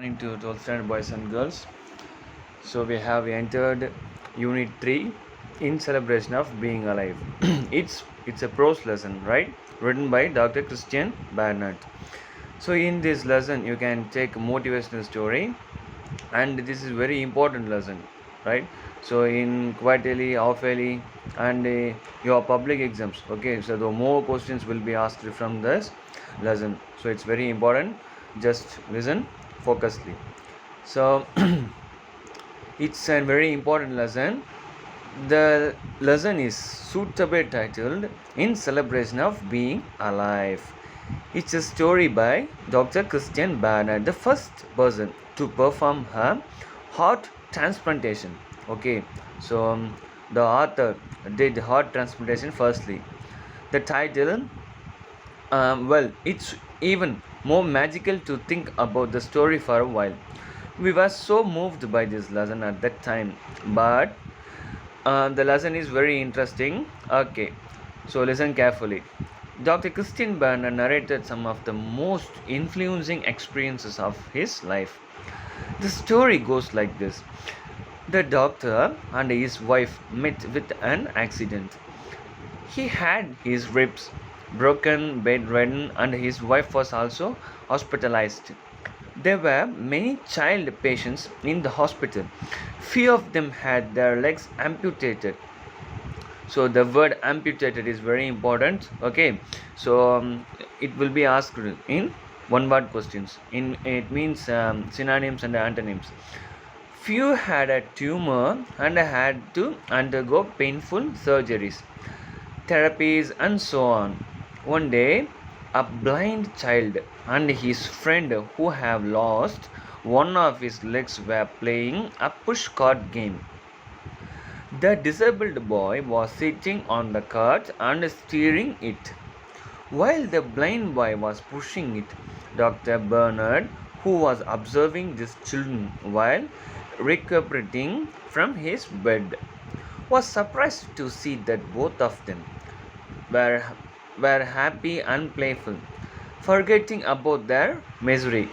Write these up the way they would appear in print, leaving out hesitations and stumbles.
morning to 12th standard boys and girls. So we have entered Unit 3 in celebration of being alive. it's a prose lesson, right? Written by Dr. Christian Barnett. So in this lesson you can take motivational story, and this is very important lesson, right? So in quarterly, half-yearly, and your public exams, okay, so the more questions will be asked from this lesson, so it's very important. Just listen focusedly. So it's a very important lesson. The lesson is suitably titled In Celebration of Being Alive. It's a story by Dr. Christian Barnett, the first person to perform a heart transplantation. Okay, so the author did heart transplantation firstly. The title, it's even more magical to think about the story for a while. We were so moved by this lesson at that time, but the lesson is very interesting. Okay, so listen carefully. Dr. Christian Barnett narrated some of the most influencing experiences of his life. The story goes like this. The doctor and his wife met with an accident. He had his ribs broken, bedridden, and his wife was also hospitalized. There were many child patients in the hospital. Few of them had their legs amputated. So the word amputated is very important. Okay, so it will be asked in one word questions. In it means synonyms and antonyms. Few had a tumor and had to undergo painful surgeries, therapies, and so on. One day, a blind child and his friend who have lost one of his legs were playing a push cart game. The disabled boy was sitting on the cart and steering it. While the blind boy was pushing it, Dr. Bernard, who was observing these children while recuperating from his bed, was surprised to see that both of them were, were happy and playful, forgetting about their misery.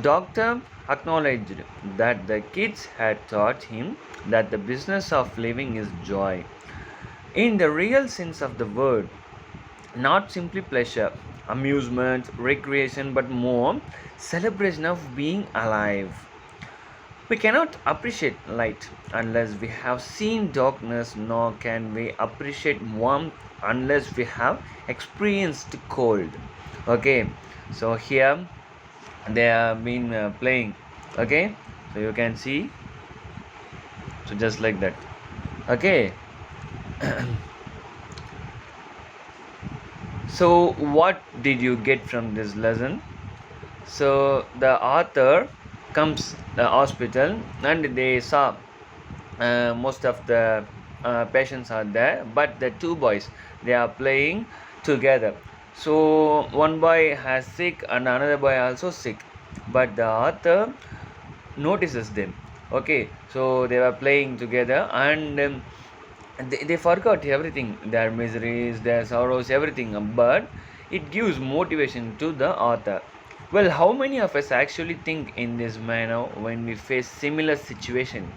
Doctor acknowledged that the kids had taught him that the business of living is joy, in the real sense of the word, not simply pleasure, amusement, recreation, but more celebration of being alive. We cannot appreciate light unless we have seen darkness, nor can we appreciate warmth unless we have experienced cold. Okay, so here they have been playing. Okay, so you can see, so just like that. Okay, so what did you get from this lesson? So the author comes the hospital and they saw most of the patients are there, but the two boys, they are playing together. So one boy has sick and another boy also sick, but the author notices them. Okay, so they were playing together, and they forgot everything, their miseries, their sorrows, everything, but it gives motivation to the author. Well, how many of us actually think in this manner when we face similar situation?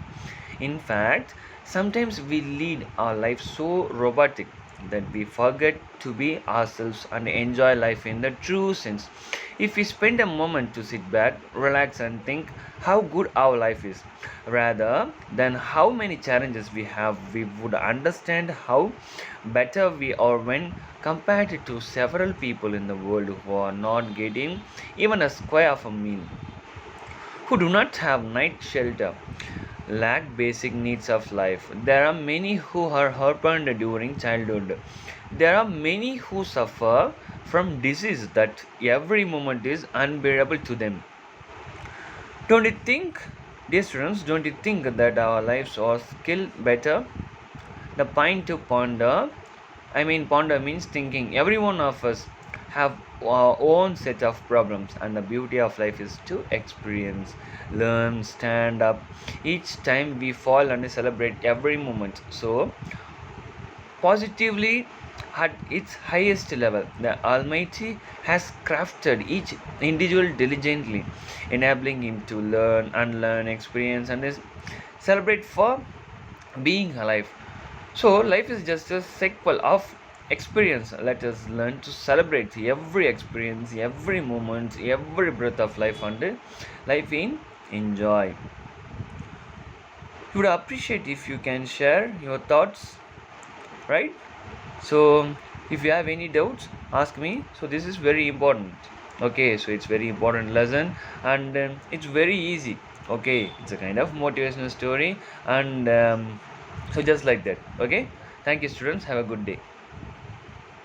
In fact, sometimes we lead our life so robotic that we forget to be ourselves and enjoy life in the true sense. If we spend a moment to sit back, relax, and think how good our life is, rather than how many challenges we have, we would understand how better we are when compared to several people in the world who are not getting even a square of a meal, who do not have night shelter, lack basic needs of life. There are many who are orphaned during childhood. There are many who suffer from disease that every moment is unbearable to them. Don't you think, dear students, don't you think that our lives are still better? The point to ponder, ponder means thinking. Every one of us have our own set of problems, and the beauty of life is to experience, learn, stand up each time we fall, and celebrate every moment. So positively at its highest level. The Almighty has crafted each individual diligently, enabling him to learn, unlearn, experience, and celebrate for being alive. So, life is just a sequel of experience. Let us learn to celebrate every experience, every moment, every breath of life, and life in enjoy. You would appreciate if you can share your thoughts, right? So, if you have any doubts, ask me. So, this is very important. Okay, so it's very important lesson, and it's very easy. Okay, it's a kind of motivational story, and so just like that. Okay, thank you, students. Have a good day.